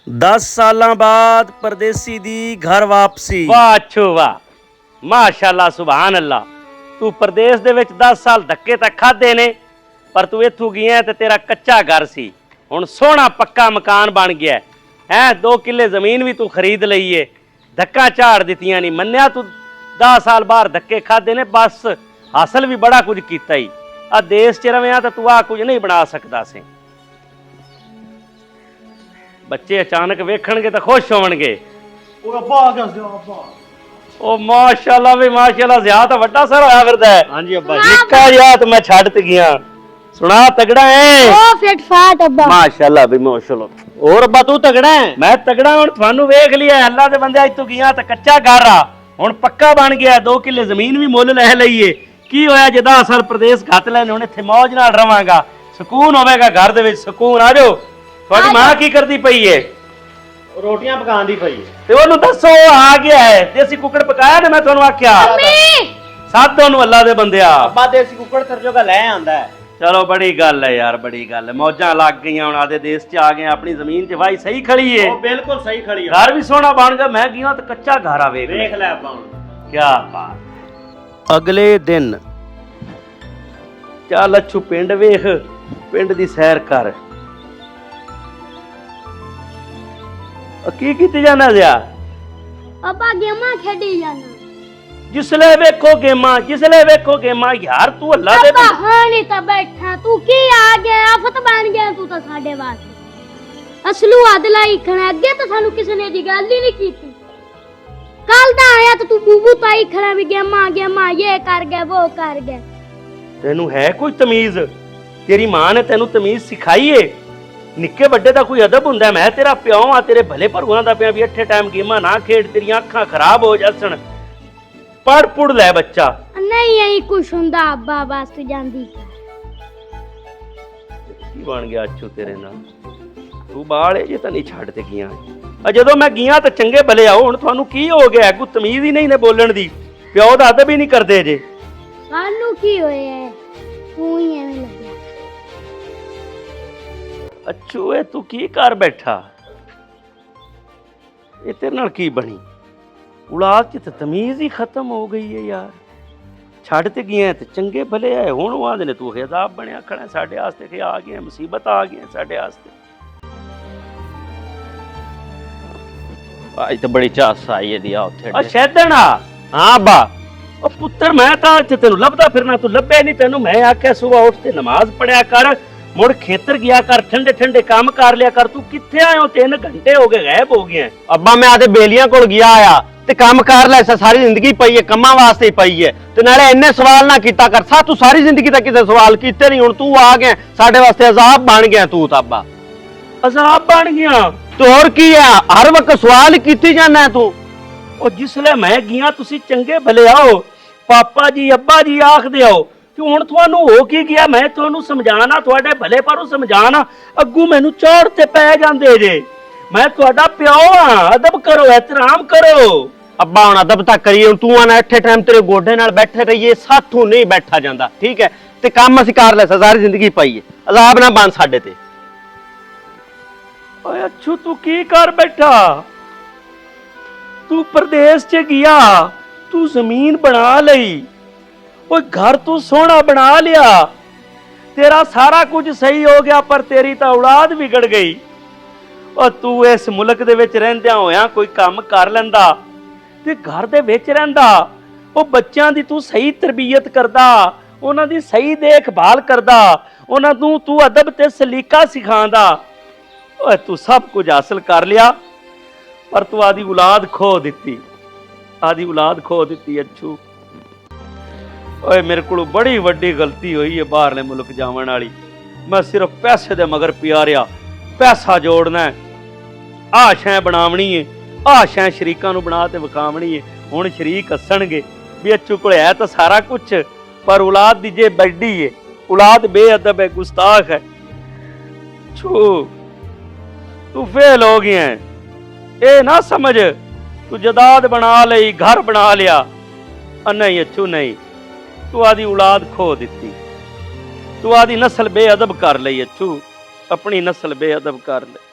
10 ਸਾਲਾਂ ਬਾਅਦ ਪਰਦੇਸੀ ਦੀ ਘਰ ਵਾਪਸੀ। ਵਾਹ ਅੱਛੋ ਵਾਹ, ਮਾਸ਼ਾਅੱਲਾ ਸੁਭਾਨ ਅੱਲਾ। ਤੂੰ ਪ੍ਰਦੇਸ਼ ਦੇ ਵਿੱਚ 10 ਸਾਲ ਧੱਕੇ ਤਾਂ ਖਾਦੇ ਨੇ, ਪਰ ਤੂੰ ਇੱਥੋਂ ਗਿਆ ਤੇ ਤੇਰਾ ਕੱਚਾ ਘਰ ਸੀ, ਹੁਣ ਸੋਹਣਾ ਪੱਕਾ ਮਕਾਨ ਬਣ ਗਿਆ ਹੈ। 2 ਕਿੱਲੇ ਜ਼ਮੀਨ ਵੀ ਤੂੰ ਖਰੀਦ ਲਈ ਏ, ਧੱਕਾ ਝਾੜ ਦਿੱਤੀਆਂ ਨਹੀਂ। ਮੰਨਿਆ ਤੂੰ 10 ਸਾਲ ਬਾਹਰ ਧੱਕੇ ਖਾਦੇ ਨੇ, ਬਸ ਹਾਸਲ ਵੀ ਬੜਾ ਕੁਝ ਕੀਤਾ ਹੀ। ਆ ਦੇਸ਼ 'ਚ ਰਵਿਆ ਤਾਂ ਤੂੰ ਆ ਕੁਝ ਨਹੀਂ ਬਣਾ ਸਕਦਾ ਸੀ। ਬੱਚੇ ਅਚਾਨਕ ਵੇਖਣਗੇ ਤਾਂ ਖੁਸ਼ ਹੋਣਗੇ। ਉਹ ਅੱਬਾ ਆ ਗਿਆ ਸੀ ਅੱਬਾ। ਉਹ ਮਾਸ਼ਾਅੱਲਾ ਵੀ ਮਾਸ਼ਾਅੱਲਾ, ਜ਼ਿਆ ਤਾਂ ਵੱਡਾ ਸਾਰਾ ਹੋਇਆ ਫਿਰਦਾ ਹੈ। ਹਾਂਜੀ ਅੱਬਾ ਨਿੱਕਾ ਜਿਹਾ ਤਾਂ ਮੈਂ ਛੱਡ ਤੇ ਗਿਆ। ਸੁਣਾ ਤਗੜਾ ਹੈ? ਉਹ ਫਿਟ ਫਾਟ ਅੱਬਾ। ਮਾਸ਼ਾਅੱਲਾ ਵੀ ਮਾਸ਼ਾਅੱਲਾ। ਹੋਰ ਅੱਬਾ ਤੂੰ ਤਗੜਾ ਹੈ? ਮੈਂ ਤਗੜਾ, ਹੁਣ ਤੁਹਾਨੂੰ ਵੇਖ ਲਿਆ। ਅੱਲਾ ਦੇ ਬੰਦੇ ਇੱਥੋਂ ਗਿਆ ਤਾਂ ਕੱਚਾ ਘਰ ਆ, ਹੁਣ ਪੱਕਾ ਬਣ ਗਿਆ। 2 ਕਿੱਲੇ ਜ਼ਮੀਨ ਵੀ ਮੁੱਲ ਲੈ ਲਈਏ। ਕੀ ਹੋਇਆ ਜੇ 10 ਸਾਲ ਪ੍ਰਦੇਸ਼ ਘੱਟ ਲੈਣੇ, ਹੁਣ ਇੱਥੇ ਮੌਜ ਨਾਲ ਰਵਾਂਗਾ, ਸਕੂਨ ਹੋਵੇਗਾ ਘਰ ਦੇ ਵਿੱਚ, ਸਕੂਨ। ਆ ਜਾਓ। ਤੁਹਾਡੀ ਮਾਂ ਕੀ ਕਰਦੀ ਪਈ ਏ? ਰੋਟੀਆਂ ਪਕਾਉਣ ਦੀ ਪਈ। ਤੇ ਉਹਨੂੰ ਦੱਸੋ ਆ ਗਿਆ ਹੈ। ਦੇਸੀ ਕੁੱਕੜ ਪਕਾਇਆ ਨੇ, ਮੈਂ ਤੁਹਾਨੂੰ ਆਖਿਆ। ਸਾਧ ਉਹਨੂੰ ਅੱਲਾ ਦੇ ਬੰਦਿਆ। ਅੱਬਾ ਦੇਸੀ ਕੁੱਕੜ ਤੇਰੇ ਜੋਗਾ ਲੈ ਆਂਦਾ ਹੈ। ਚਲੋ ਬੜੀ ਗੱਲ ਹੈ ਯਾਰ, ਬੜੀ ਗੱਲ ਹੈ। ਮੌਜਾਂ ਲੱਗ ਗਈਆਂ, ਹੁਣ ਆਦੇ ਦੇਸ਼ 'ਚ ਆ ਗਏ, ਆਪਣੀ ਜ਼ਮੀਨ 'ਚ ਵਾਈ ਸਹੀ ਖੜੀ ਏ। ਉਹ ਬਿਲਕੁਲ ਸਹੀ ਖੜੀ ਹੈ। ਘਰ ਵੀ ਸੋਹਣਾ ਬਣ ਗਿਆ। ਮੈਂ ਗਿਆ ਤਾਂ ਕੱਚਾ ਘਰ ਆ, ਵੇਖ ਵੇਖ ਲੈ ਅੱਬਾ ਹੁਣ। ਕੀ ਬਾਤ। ਅਗਲੇ ਦਿਨ ਚੱਲ ਅੱਛੂ ਪਿੰਡ ਵੇਖ, ਪਿੰਡ ਦੀ ਸੈਰ ਕਰ। ਕੀ ਕੀਤੀ ਜਾਣਾ ਜਿਆ? ਅੱਬਾ ਗੇਮਾਂ ਖੇਡੀ ਜਾਣਾ। ਜਿਸਲੇ ਵੇਖੋ ਗੇਮਾਂ, ਜਿਸਲੇ ਵੇਖੋ ਗੇਮਾਂ। ਯਾਰ ਤੂੰ ਅੱਲਾ ਦੇ ਅੱਬਾ ਹਾਣੀ ਤਾਂ ਬੈਠਾ, ਤੂੰ ਕੀ ਆ ਗਿਆ? ਆਫਤ ਬਣ ਗਿਆ ਤੂੰ ਤਾਂ ਸਾਡੇ ਵਾਸਤੇ। ਅਸਲੂ ਅਦਲਾ ਹੀ ਖੜਾ, ਅੱਗੇ ਤਾਂ ਸਾਨੂੰ ਕਿਸੇ ਨੇ ਦੀ ਗੱਲ ਹੀ ਨਹੀਂ ਕੀਤੀ। ਕੱਲ ਦਾ ਆਇਆ ਤਾਂ ਤੂੰ ਬੂਬੂ ਤਾਈ ਖੜਾ ਵੀ ਗੇਮਾਂ ਗੇਮਾਂ, ਇਹ ਕਰ ਗਿਆ ਉਹ ਕਰ ਗਿਆ। ਤੈਨੂੰ ਹੈ ਕੋਈ ਤਮੀਜ਼? ਤੇਰੀ ਮਾਂ ਨੇ ਤੈਨੂੰ ਤਮੀਜ਼ ਸਿਖਾਈ ਏ? ਨਿੱਕੇ ਵੱਡੇ ਦਾ ਕੋਈ ਅਦਬ ਹੁੰਦਾ? ਮੈਂ ਤੇਰਾ ਪਿਓ ਆ, ਤੇਰੇ ਭਲੇ ਭਰੂਆਂ ਦਾ ਪਿਆ ਵੀ ਅੱਠੇ ਟਾਈਮ ਗੇਮਾਂ ਨਾ ਖੇਡ, ਤੇਰੀਆਂ ਅੱਖਾਂ ਖਰਾਬ ਹੋ ਜਾਸਣ। ਪੜ ਪੁੜ ਲੈ ਬੱਚਾ। ਨਹੀਂ ਐਂ ਕੁਛ ਹੁੰਦਾ ਅੱਬਾ, ਬਸ ਤੂੰ ਜਾਂਦੀ। ਕੀ ਬਣ ਗਿਆ ਅੱਛੂ ਤੇਰੇ ਨਾਲ? ਤੂੰ ਬਾਲ ਜੇ ਤਾਂ ਨਹੀਂ ਛੱਡ ਤੇ ਗਿਆ। ਆ ਜਦੋਂ ਮੈਂ ਗਿਆ ਤਾਂ ਚੰਗੇ ਭਲੇ ਆਓ, ਹੁਣ ਤੁਹਾਨੂੰ ਕੀ ਹੋ ਗਿਆ? ਕੋਈ ਤਮੀਜ਼ ਹੀ ਨਹੀਂ ਨੇ ਬੋਲਣ ਦੀ, ਪਿਓ ਦਾ ਅਦਬ ਹੀ ਨਹੀਂ ਕਰਦੇ ਜੇ। ਸਾਨੂੰ ਕੀ ਹੋਇਆ? ਤੂੰ ਹੀ ਐਵੇਂ ਲੱਗਿਆ। ਅੱਛੂ ਇਹ ਤੂੰ ਕੀ ਕਰ ਬੈਠਾ? ਇਹ ਤੇਰੇ ਨਾਲ ਕੀ ਬਣੀ? ਔਲਾਦ 'ਚ ਤਾਂ ਤਮੀਜ਼ ਹੀ ਖਤਮ ਹੋ ਗਈ ਹੈ ਯਾਰ। ਛੱਡ ਤੇ ਗਿਆ ਤੇ ਚੰਗੇ ਭਲੇ ਆਏ, ਹੁਣ ਉਹ ਆਂਦੇ ਨੇ ਤੂੰ ਹਿਜ਼ਾਬ ਬਣਿਆ ਖੜਾ ਸਾਡੇ ਵਾਸਤੇ। ਕਿ ਆ ਗਏ ਮੁਸੀਬਤ ਆ ਗਈ ਸਾਡੇ ਵਾਸਤੇ। ਅੱਜ ਤਾਂ ਬੜੀ ਚਾਸ ਆਈ ਇਹਦੀ ਆ ਉੱਥੇ। ਆ ਸ਼ੈਦਣਾ। ਹਾਂ ਅੱਬਾ। ਉਹ ਪੁੱਤਰ ਮੈਂ ਤਾਂ ਇੱਥੇ ਤੈਨੂੰ ਲੱਭਦਾ ਫਿਰਨਾ, ਤੂੰ ਲੱਭਿਆ ਨਹੀਂ। ਤੈਨੂੰ ਮੈਂ ਆਖਿਆ ਸੁਬਾਹ ਉੱਠ ਤੇ ਨਮਾਜ਼ ਪੜਿਆ ਕਰ, ਮੁੜ ਖੇਤਰ ਗਿਆ ਕਰ, ਠੰਡੇ ਠੰਡੇ ਕੰਮ ਕਰ ਲਿਆ ਕਰ। ਤੂੰ ਕਿੱਥੇ ਆਇਓ? 3 ਘੰਟੇ ਹੋ ਗਏ, ਗਾਇਬ ਹੋ ਗਏ। ਅੱਬਾ ਮੈਂ ਆਦੇ ਬੇਲੀਆਂ ਕੋਲ ਗਿਆ ਆ ਤੇ ਕੰਮ ਕਰ ਲੈ। ਸਾਰੀ ਜ਼ਿੰਦਗੀ ਪਈ ਹੈ, ਕੰਮਾਂ ਵਾਸਤੇ ਹੀ ਪਈ ਹੈ। ਤੇ ਨਾਲੇ ਇੰਨੇ ਸਵਾਲ ਨਾ ਕੀਤਾ ਕਰ। ਤੂੰ ਸਾਰੀ ਜ਼ਿੰਦਗੀ ਤਾਂ ਕਿਸੇ ਸਵਾਲ ਕੀਤੇ ਨਹੀਂ, ਹੁਣ ਤੂੰ ਆ ਗਿਆ ਸਾਡੇ ਵਾਸਤੇ ਅਜ਼ਾਬ ਬਣ ਗਿਆ ਤੂੰ ਤਾਂ ਅੱਬਾ। ਅਜ਼ਾਬ ਬਣ ਗਿਆ? ਤੇ ਹੋਰ ਕੀ ਆ, ਹਰ ਵਕਤ ਸਵਾਲ ਹੀ ਕੀਤੀ ਜਾਂਦਾ ਤੂੰ। ਉਹ ਜਿਸਲੇ ਮੈਂ ਗਿਆ ਤੁਸੀਂ ਚੰਗੇ ਭਲੇ ਆਓ, ਪਾਪਾ ਜੀ ਅੱਬਾ ਜੀ ਆਖਦੇ ਆਓ, ਕਿ ਹੁਣ ਤੁਹਾਨੂੰ ਹੋ ਕੀ ਗਿਆ? ਮੈਂ ਤੁਹਾਨੂੰ ਸਮਝਾਣਾ, ਤੁਹਾਡੇ ਭਲੇ ਪਰੂ ਸਮਝਾਣਾ, ਅੱਗੂ ਮੈਨੂੰ ਚੌੜ ਤੇ ਪੈ ਜਾਂਦੇ ਜੇ। ਮੈਂ ਤੁਹਾਡਾ ਪਿਓ ਆ, ਅਦਬ ਕਰੋ, ਇਤਰਾਮ ਕਰੋ। ਅੱਬਾ ਹੁਣ ਅਦਬ ਤਾਂ ਕਰੀਏ। ਹੁਣ ਤੂੰ ਆਣਾ ਇੱਥੇ ਟਾਈਮ ਤੇਰੇ ਗੋਡੇ ਨਾਲ ਬੈਠੇ ਰਹੀਏ, ਸਾਥੋਂ ਨਹੀਂ ਬੈਠਾ ਜਾਂਦਾ, ਠੀਕ ਹੈ? ਤੇ ਕੰਮ ਅਸੀਂ ਕਰ ਲੈ, ਸਾਰੀ ਜ਼ਿੰਦਗੀ ਪਈ ਹੈ, ਅਜ਼ਾਬ ਨਾ ਬਣ ਸਾਡੇ ਤੇ। ਓਏ ਅੱਛੂ ਤੂੰ ਕੀ ਕਰ ਬੈਠਾ? ਤੂੰ ਪ੍ਰਦੇਸ਼ 'ਚ ਗਿਆ, ਤੂੰ ਜ਼ਮੀਨ ਬਣਾ ਲਈ, ਓਏ ਘਰ ਤੂੰ ਸੋਹਣਾ ਬਣਾ ਲਿਆ, ਤੇਰਾ ਸਾਰਾ ਕੁਝ ਸਹੀ ਹੋ ਗਿਆ, ਪਰ ਤੇਰੀ ਤਾਂ ਔਲਾਦ ਵਿਗੜ ਗਈ। ਓ ਤੂੰ ਇਸ ਮੁਲਕ ਦੇ ਵਿੱਚ ਰਹਿੰਦਿਆਂ ਹੋਇਆਂ ਕੋਈ ਕੰਮ ਕਰ ਲੈਂਦਾ ਤੇ ਘਰ ਦੇ ਵਿੱਚ ਰਹਿੰਦਾ, ਉਹ ਬੱਚਿਆਂ ਦੀ ਤੂੰ ਸਹੀ ਤਰਬੀਅਤ ਕਰਦਾ, ਉਹਨਾਂ ਦੀ ਸਹੀ ਦੇਖਭਾਲ ਕਰਦਾ, ਉਹਨਾਂ ਨੂੰ ਤੂੰ ਅਦਬ ਤੇ ਸਲੀਕਾ ਸਿਖਾਉਂਦਾ। ਓਏ ਤੂੰ ਸਭ ਕੁਝ ਹਾਸਲ ਕਰ ਲਿਆ, ਪਰ ਤੂੰ ਆਦੀ ਔਲਾਦ ਖੋ ਦਿੱਤੀ, ਆਦੀ ਔਲਾਦ ਖੋ ਦਿੱਤੀ। ਅੱਛੂ ਓਏ ਮੇਰੇ ਕੋਲ ਬੜੀ ਵੱਡੀ ਗਲਤੀ ਹੋਈ ਹੈ ਬਾਹਰਲੇ ਮੁਲਕ ਜਾਵਣ ਵਾਲੀ। ਮੈਂ ਸਿਰਫ ਪੈਸੇ ਦੇ ਮਗਰ ਪਿਆ ਰਿਹਾ, ਪੈਸਾ ਜੋੜਨਾ, ਆਹ ਸ਼ੈ ਬਣਾਵਣੀ ਏ, ਆਹ ਸ਼ੈ ਸ਼ਰੀਕਾਂ ਨੂੰ ਬਣਾ ਤੇ ਵਿਖਾਵਣੀ ਏ। ਹੁਣ ਸ਼ਰੀਕ ਹੱਸਣਗੇ ਵੀ ਅੱਛੂ ਕੋਲ ਹੈ ਤਾਂ ਸਾਰਾ ਕੁਛ, ਪਰ ਔਲਾਦ ਦੀ ਜੇ ਬੈਡੀ ਏ, ਔਲਾਦ ਬੇਅਦਬ ਹੈ, ਗੁਸਤਾਖ ਹੈ। ਛੂ ਤੂੰ ਫੇਲ ਹੋ ਗਿਆ। ਇਹ ਨਾ ਸਮਝ ਤੂੰ ਜਦਾਦ ਬਣਾ ਲਈ, ਘਰ ਬਣਾ ਲਿਆ। ਨਹੀਂ ਅੱਛੂ ਨਹੀਂ, ਤੂੰ ਆਦੀ ਔਲਾਦ ਖੋ ਦਿੱਤੀ, ਤੂੰ ਆਦੀ ਨਸਲ ਬੇਅਦਬ ਕਰ ਲਈ। ਅੱਛੂ ਆਪਣੀ ਨਸਲ ਬੇਅਦਬ ਕਰ ਲਈ।